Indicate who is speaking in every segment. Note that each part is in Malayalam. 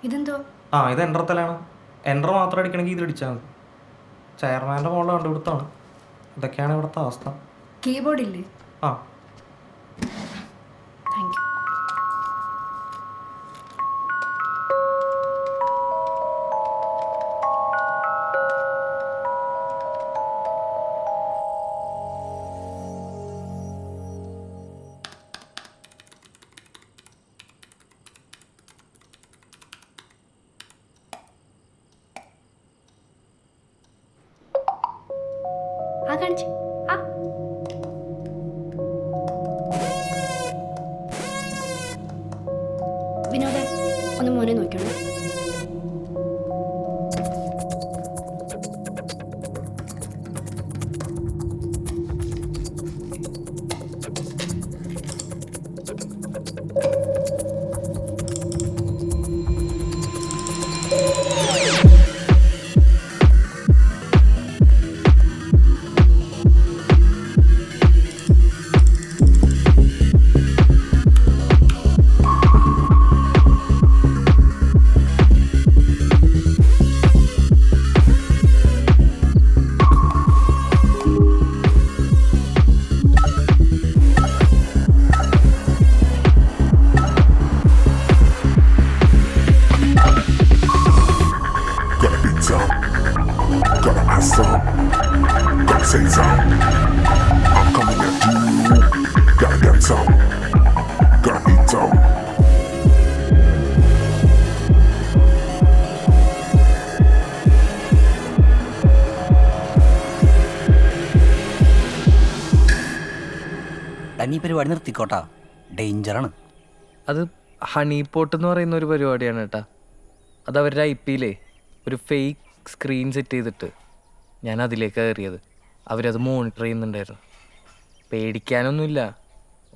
Speaker 1: ഇതെന്തോ?
Speaker 2: ഇത് എൻ്റർത്തലാണ്. എൻ്റർ മാത്രം അടിക്കണമെങ്കിൽ ഇത് അടിച്ചാൽ മതി. ചെയർമാൻ്റെ മോളെ കണ്ടുപിടുത്താണ്. ഇതൊക്കെയാണ് ഇവിടുത്തെ അവസ്ഥ.
Speaker 1: കീബോർഡ് ഇല്ലേ?
Speaker 2: ആ
Speaker 1: താങ്ക് യു. കാണിച്ച് വിനോദ ഒന്ന് മോനെ നോക്കണം.
Speaker 3: Say something. I'm coming at you. Goddamn song. Gotta eat some.
Speaker 4: തന്നീ പരിപാടി നിർത്തിക്കോട്ടാ, ഡേഞ്ചറാണ്.
Speaker 5: അത് ഹണി പോട്ട് എന്ന് പറയുന്ന ഒരു പരിപാടിയാണ് കേട്ടാ. അത് അവരുടെ IP-യിലേ ഒരു ഫേക്ക് സ്ക്രീൻ സെറ്റ് ചെയ്തിട്ട് ഞാൻ അതിലേക്ക് കയറിയത്. അവരത് മോണിറ്റർ ചെയ്യുന്നുണ്ടായിരുന്നു. പേടിക്കാനൊന്നുമില്ല,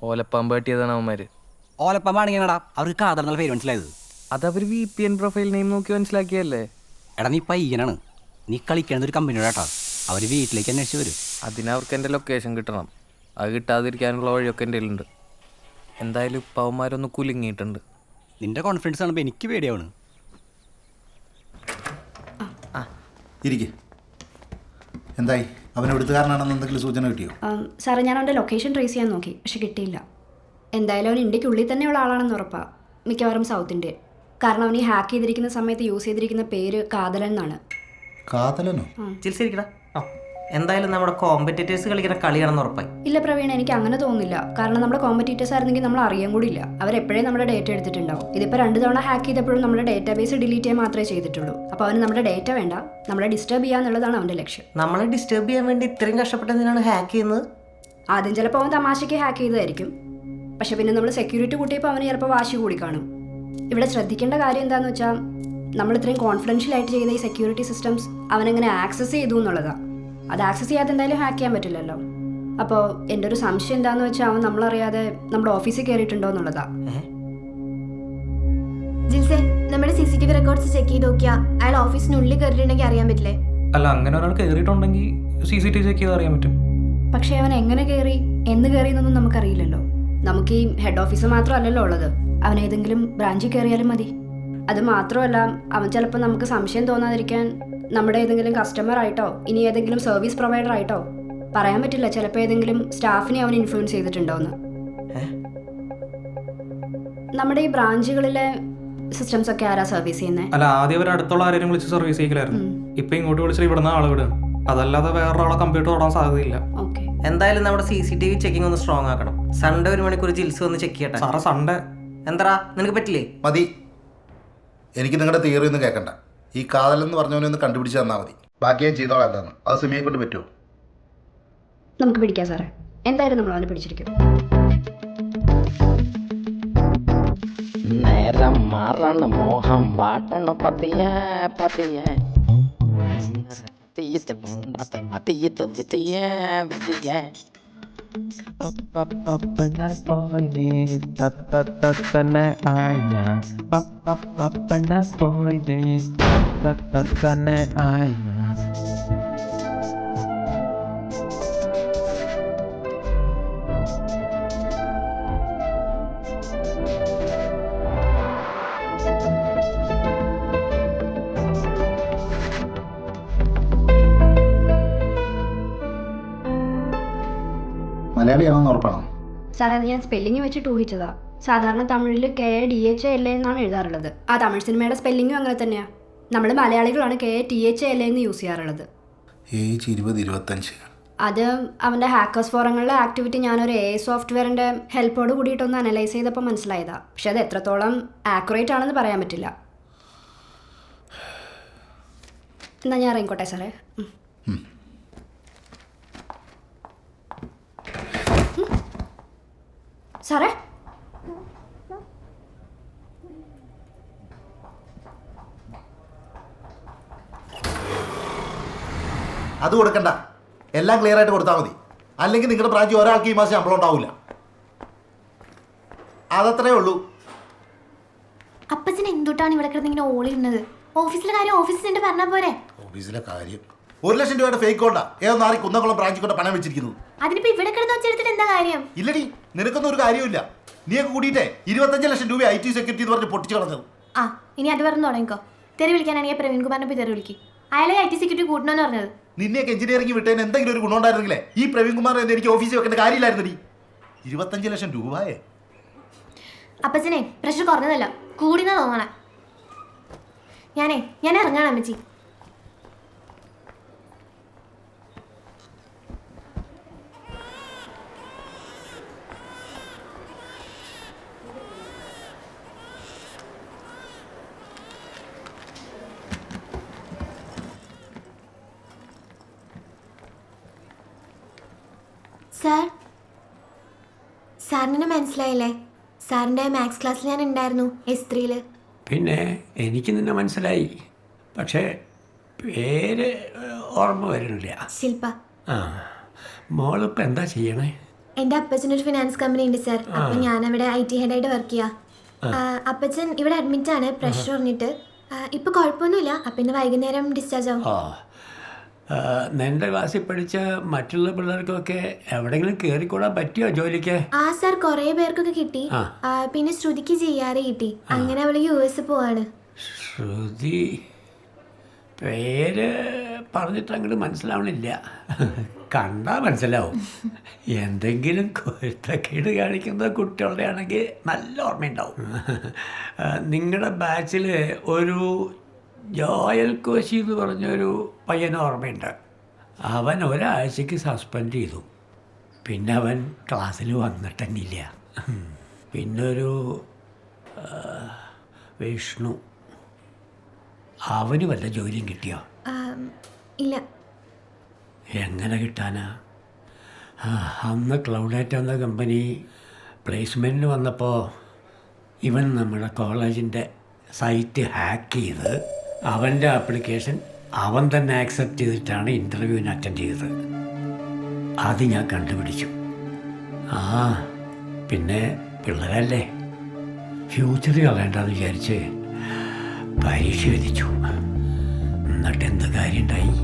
Speaker 5: ഓലപ്പാമ്പ് കാട്ടിയതാണ് അവന്മാർ.
Speaker 4: ഓലപ്പമാണെങ്കിലാടാ അവർക്ക് കാതൽ എന്നുള്ള പേര് മനസ്സിലായത്.
Speaker 5: അത് അവർ VPN പ്രൊഫൈൽ നെയിം നോക്കി മനസ്സിലാക്കിയല്ലേ.
Speaker 4: എടാ നീ പയ്യനാണ്, നീ കളിക്കേണ്ടത് ഒരു കമ്പനിയോട് കേട്ടാ. അവർ വീട്ടിലേക്ക് അന്വേഷിച്ച് വരും.
Speaker 5: അതിനവർക്ക് എൻ്റെ ലൊക്കേഷൻ കിട്ടണം. അത് കിട്ടാതിരിക്കാനുള്ള വഴിയൊക്കെ എൻ്റെ കയ്യിലുണ്ട്. എന്തായാലും ഇപ്പം അവന്മാരൊന്ന് കുലുങ്ങിയിട്ടുണ്ട്.
Speaker 4: നിന്റെ കോൺഫിഡൻസ് കാണുമ്പോൾ എനിക്ക് പേടിയാണ്.
Speaker 6: ഇരിക്കെ. എന്തായി? അവൻ എഴുത്തുകാരനാണെന്ന് എന്തെങ്കിലും സൂചന കിട്ടിയോ?
Speaker 1: സാറേ, ഞാൻ അവൻ്റെ ലൊക്കേഷൻ ട്രേസ് ചെയ്യാൻ നോക്കി, പക്ഷെ കിട്ടിയില്ല. എന്തായാലും അവൻ ഇന്ത്യക്കുള്ളിൽ തന്നെയുള്ള ആളാണെന്ന് ഉറപ്പാണ്. മിക്കവാറും സൗത്ത് ഇന്ത്യൻ. കാരണം അവൻ ഈ ഹാക്ക് ചെയ്തിരിക്കുന്ന സമയത്ത് യൂസ് ചെയ്തിരിക്കുന്ന പേര് കാതലൻ എന്നാണ്.
Speaker 6: കാതലനോ?
Speaker 2: ചിരിച്ചിരിക്കടാ. എന്തായാലും നമ്മുടെ കോമ്പറ്റീറ്റേഴ്സ് കളിക്കുന്ന കളിയാണെന്ന് ഉറപ്പായി.
Speaker 1: ഇല്ല പ്രവീണ, എനിക്ക് അങ്ങനെ തോന്നുന്നില്ല. കാരണം നമ്മുടെ കോമ്പറ്റീറ്റേഴ്സ് ആയിരുന്നെങ്കിൽ നമ്മൾ അറിയാൻ കൂടി ഇല്ല. അവരെപ്പോഴേ നമ്മുടെ ഡേറ്റ എടുത്തിട്ടുണ്ടാവും. ഇതിപ്പോൾ 2 തവണ ഹാക്ക് ചെയ്തപ്പോഴും നമ്മുടെ ഡേറ്റാബേസ് ഡിലീറ്റ് ചെയ്യാൻ മാത്രമേ ചെയ്തിട്ടുള്ളൂ. അപ്പോൾ അവന് നമ്മുടെ ഡേറ്റ വേണ്ട, നമ്മളെ ഡിസ്റ്റർബ് ചെയ്യാന്നുള്ളതാണ് അവൻ്റെ ലക്ഷ്യം.
Speaker 2: നമ്മളെ ഡിസ്റ്റർബ് ചെയ്യാൻ വേണ്ടി ഇത്രയും കഷ്ടപ്പെട്ടതിനാണ് ഹാക്ക് ചെയ്യുന്നത്.
Speaker 1: ആദ്യം ചിലപ്പോൾ അവൻ തമാശയ്ക്ക് ഹാക്ക് ചെയ്തതായിരിക്കും. പക്ഷെ പിന്നെ നമ്മൾ സെക്യൂരിറ്റി കൂട്ടിയപ്പോൾ അവന് ചിലപ്പോൾ വാശി കൂടി കാണും. ഇവിടെ ശ്രദ്ധിക്കേണ്ട കാര്യം എന്താണെന്ന് വെച്ചാൽ, നമ്മൾ ഇത്രയും കോൺഫിഡൻഷ്യൽ ആയിട്ട് ചെയ്യുന്ന ഈ സെക്യൂരിറ്റി സിസ്റ്റംസ് അവനെങ്ങനെ ആക്സസ് ചെയ്തു എന്നുള്ളതാണ്. അത് ആക്സസ് ചെയ്യാതെ എന്തായാലും ഹാക്ക് ചെയ്യാൻ പറ്റില്ലല്ലോ. അപ്പോൾ എൻ്റെ ഒരു സംശയം എന്താണെന്ന് വെച്ചാൽ, അവൻ നമ്മളറിയാതെ നമ്മുടെ ഓഫീസിൽ കയറിയിട്ടുണ്ടോ എന്നുള്ളതാണ്.
Speaker 7: ജിൽസേ, നമ്മുടെ CCTV റെക്കോർഡ്സ് ചെക്ക് ചെയ്ത് നോക്കിയാൽ അയാൾ ഓഫീസിനുള്ളിൽ കയറിയിട്ടുണ്ടെങ്കിൽ അറിയാൻ പറ്റില്ലേ?
Speaker 2: അല്ല, അങ്ങനെ ഒരാൾ കയറിയിട്ടുണ്ടെങ്കിൽ CCTV ചെക്ക് ചെയ്ത് അറിയാൻ പറ്റും.
Speaker 1: പക്ഷേ അവൻ എങ്ങനെ കയറി, എന്ന് കയറി എന്നൊന്നും നമുക്കറിയില്ലല്ലോ. നമുക്ക് ഈ ഹെഡ് ഓഫീസ് മാത്രമല്ലല്ലോ ഉള്ളത്. അവൻ ഏതെങ്കിലും ബ്രാഞ്ചിൽ കയറിയാലും മതി. അത് മാത്രമല്ല, അവൻ ചിലപ്പോൾ നമുക്ക് സംശയം തോന്നാതിരിക്കാൻ നമ്മുടെ ഏതെങ്കിലും കസ്റ്റമർ ആയിട്ടോ ഇനി ഏതെങ്കിലും സർവീസ് പ്രൊവൈഡർ ആയിട്ടോ പറയാൻ പറ്റില്ല. ചിലപ്പോൾ ഏതെങ്കിലും സ്റ്റാഫിനെ അവൻ ഇൻഫ്ലുവൻസ് ചെയ്തിട്ടുണ്ടോയെന്ന്. നമ്മുടെ ഈ ബ്രാഞ്ചുകളിലെ സിസ്റ്റംസ് ഒക്കെ ആരാ സർവീസ് ചെയ്യുന്നത്?
Speaker 2: അല്ല, ആദ്യം അവർ അടുത്തുള്ള ആരെയും വിളിച്ച് സർവീസ് ചെയ്യില്ലായിരുന്നു. ഇപ്പൊ ഇങ്ങോട്ട് വിളിച്ചാൽ ഇവിടുന്ന് ആള് വിടുകയാണ്. അതല്ലാതെ വേറൊരാളെ കമ്പ്യൂട്ടർ ഓടാൻ സാധ്യതയില്ല.
Speaker 1: ഓക്കെ,
Speaker 8: എന്തായാലും നമ്മുടെ CCTV ചെക്കിംഗ് ഒന്ന് സ്ട്രോങ് ആക്കണം. സൺഡേ 1 മണിക്കൂർ ജിൽസ് വന്ന് ചെക്ക് ചെയ്യട്ടെ.
Speaker 2: സാറേ, സൺഡേ
Speaker 8: എന്താ നിനക്ക് പറ്റില്ലേ?
Speaker 6: മതി, എനിക്ക് നിങ്ങളുടെ തിയറി ഒന്നും കേൾക്കണ്ട. ഈ കാതലെന്ന് പറഞ്ഞവനെ ഒന്ന് കണ്ടുപിടിച്ച് തന്നാൽ മതി. ബാക്കി ഞാൻ ചെയ്തോളാം. എന്താണ് അത്? സിമിയെ കൊണ്ട് പറ്റുമോ?
Speaker 1: നമുക്ക് പിടിക്കാം സാറേ. എന്തായാലും നമ്മൾ അവനെ പിടിച്ചിരിക്കും.
Speaker 9: നേരം മാറണം, മോഹം വാട്ടണം, പതിയെ പതിയെ
Speaker 6: മലയാളിയാണെന്ന് ഉറപ്പാണോ?
Speaker 1: സാറേ അത് ഞാൻ സ്പെല്ലിങ് വെച്ചിട്ട് ഊഹിച്ചതാ. സാധാരണ തമിഴിൽ KADHAL എന്നാണ് എഴുതാറുള്ളത്. ആ തമിഴ് സിനിമയുടെ സ്പെല്ലിങ്ങും അങ്ങനെ തന്നെയാണ്. നമ്മൾ മലയാളികളാണ് KATHAL എന്ന് യൂസ് ചെയ്യാറുള്ളത്.
Speaker 6: ഏജ് 20-25.
Speaker 1: അത് അവൻ്റെ ഹാക്കേഴ്സ് ഫോറങ്ങളിലെ ആക്ടിവിറ്റി ഞാനൊരു AI സോഫ്റ്റ്വെയറിൻ്റെ ഹെൽപ്പോട് കൂടിയിട്ടൊന്ന് അനലൈസ് ചെയ്തപ്പോൾ മനസ്സിലായതാ. പക്ഷെ അത് എത്രത്തോളം ആക്യുറേറ്റ് ആണെന്ന് പറയാൻ പറ്റില്ല. എന്നാൽ ഞാൻ ഇറങ്ങിക്കോട്ടെ സാറേ. സാറേ
Speaker 6: അത് കൊടുക്കണ്ട, എല്ലാം ക്ലിയർ ആയിട്ട് കൊടുത്താൽ മതി. അല്ലെങ്കിൽ നിങ്ങളുടെ ബ്രാഞ്ചിൽ ഒരാൾക്ക് ഈ മാസം ശമ്പളം ഉണ്ടാവില്ല. അതത്രേ ഉള്ളൂ.
Speaker 7: അപ്പച്ചൻ എന്തുട്ടാണ് ഇവിടെ കിടന്ന് ഇങ്ങനെ ഓളിയിരുന്നത്? ഓഫീസിലെ കാര്യം ഓഫീസിൽ ചെന്ന് പറഞ്ഞാൽ പോരെ?
Speaker 6: ഓഫീസിലെ കാര്യം 1 ലക്ഷം രൂപയുടെ ഫേക്ക് കൊണ്ടാ ഏതൊന്നും ആറി കുന്നംകുളം ബ്രാഞ്ചിൽ കൊണ്ട് പണം വെച്ചിരിക്കുന്നത്.
Speaker 7: അതിനിപ്പോ ഇവിടെ കിടന്ന് വെച്ചെടുത്തിട്ട് എന്താ കാര്യം?
Speaker 6: ഇല്ലടി, നിനക്കൊന്നും ഒരു കാര്യമില്ല. നീയൊക്കെ കൂടിയിട്ടേ 25 ലക്ഷം രൂപ IT സെക്യൂരിറ്റി എന്ന് പറഞ്ഞ് പൊട്ടിച്ചു കളഞ്ഞത്.
Speaker 7: ആ ഇനി അത് പറഞ്ഞു തുടങ്ങിക്കോ. തെറി വിളിക്കാനാണെങ്കിൽ പ്രവീൺ കുമാറിനെ പോയി തെറി വിളിക്കും. അയാളെ IT സെക്യൂരിറ്റി കൂട്ടണമെന്ന് പറഞ്ഞത്.
Speaker 6: നിന്നെയൊക്കെ എഞ്ചിനീയറിംഗ് വിട്ടതിന് എന്തെങ്കിലും ഒരു ഗുണമുണ്ടായിരുന്നെങ്കിലേ ഈ പ്രവീൺ കുമാർ എന്ന് എനിക്ക് ഓഫീസിൽ വെക്കേണ്ട കാര്യമില്ലായിരുന്നടി. 25 ലക്ഷം രൂപയേ.
Speaker 7: അപ്പച്ചനെ പ്രഷർ കുറഞ്ഞതല്ല, കൂടിന്നാ തോന്നണേ. ഞാൻ ഇറങ്ങാണ് അമ്മച്ചി. സാറിനെ മനസ്സിലായില്ലേ? സാറിൻ്റെ മാത്സ് ക്ലാസ്സിൽ ഞാൻ ഉണ്ടായിരുന്നു, S3-ൽ.
Speaker 10: പിന്നെ എനിക്ക് നിന്നെ മനസ്സിലായി, പക്ഷേ പേര് ഓർമ്മ വരുന്നില്ല.
Speaker 7: ശില്പ.
Speaker 10: ആ, മോളിപ്പോൾ എന്താ ചെയ്യണേ?
Speaker 7: എൻ്റെ അപ്പച്ചനൊരു ഫിനാൻസ് കമ്പനി ഉണ്ട് സാർ. അപ്പം ഞാനവിടെ IT ഹെഡായിട്ട് വർക്ക് ചെയ്യാം. അപ്പച്ചൻ ഇവിടെ അഡ്മിറ്റാണ്, പ്രഷർ പറഞ്ഞിട്ട്. ഇപ്പം കുഴപ്പമൊന്നുമില്ല. അപ്പം ഇന്ന് വൈകുന്നേരം ഡിസ്ചാർജ് ആവും.
Speaker 10: നിന്റെ ക്ലാസ്സിൽ പഠിച്ച മറ്റുള്ള പിള്ളേർക്കൊക്കെ എവിടെയെങ്കിലും കയറിക്കൂടാൻ പറ്റിയോ ജോലിക്ക്?
Speaker 7: ആ സാർ, കുറേ പേർക്കൊക്കെ കിട്ടി. പിന്നെ ശ്രുതിക്ക് GR കിട്ടി. അങ്ങനെ അവള് US പോവാണ്.
Speaker 10: ശ്രുതി പേര് പറഞ്ഞിട്ട് അങ്ങോട്ട് മനസ്സിലാവണില്ല. കണ്ടാ മനസ്സിലാവും. എന്തെങ്കിലും കൊരുത്തക്കേട് കാണിക്കുന്ന കുട്ടികളുടെ ആണെങ്കിൽ നല്ല ഓർമ്മയുണ്ടാവും. നിങ്ങളുടെ ബാച്ചിൽ ഒരു ജോയൽ കോശി എന്ന് പറഞ്ഞൊരു പയ്യന് ഓർമ്മയുണ്ട്. അവൻ ഒരാഴ്ചക്ക് സസ്പെൻഡ് ചെയ്തു. പിന്നെ അവൻ ക്ലാസ്സിൽ വന്നിട്ടെന്നില്ല. പിന്നൊരു വിഷ്ണു, അവന് വല്ല ജോലിയും കിട്ടിയോ?
Speaker 7: ഇല്ല.
Speaker 10: എങ്ങനെ കിട്ടാനാ? അന്ന് ക്ലൗഡേറ്റ് എന്ന കമ്പനി പ്ലേസ്മെൻറ്റിന് വന്നപ്പോൾ ഇവൻ നമ്മുടെ കോളേജിൻ്റെ സൈറ്റ് ഹാക്ക് ചെയ്ത് അവൻ്റെ ആപ്ലിക്കേഷൻ അവൻ തന്നെ ആക്സെപ്റ്റ് ചെയ്തിട്ടാണ് ഇൻ്റർവ്യൂവിന് അറ്റൻഡ് ചെയ്തത്. അത് ഞാൻ കണ്ടുപിടിച്ചു. പിന്നെ പിള്ളേരല്ലേ, ഫ്യൂച്ചർ കളയേണ്ടെന്ന് വിചാരിച്ച് പരീക്ഷ എഴുതിച്ചു. എന്നിട്ട് എന്ത് കാര്യം ഉണ്ടായി?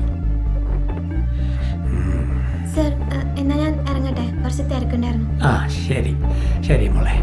Speaker 7: സർ, എന്നാ ഞാൻ ഇറങ്ങട്ടെ, കുറച്ച് തിരക്കുണ്ടായിരുന്നു.
Speaker 10: ശരി ശരി മോളെ.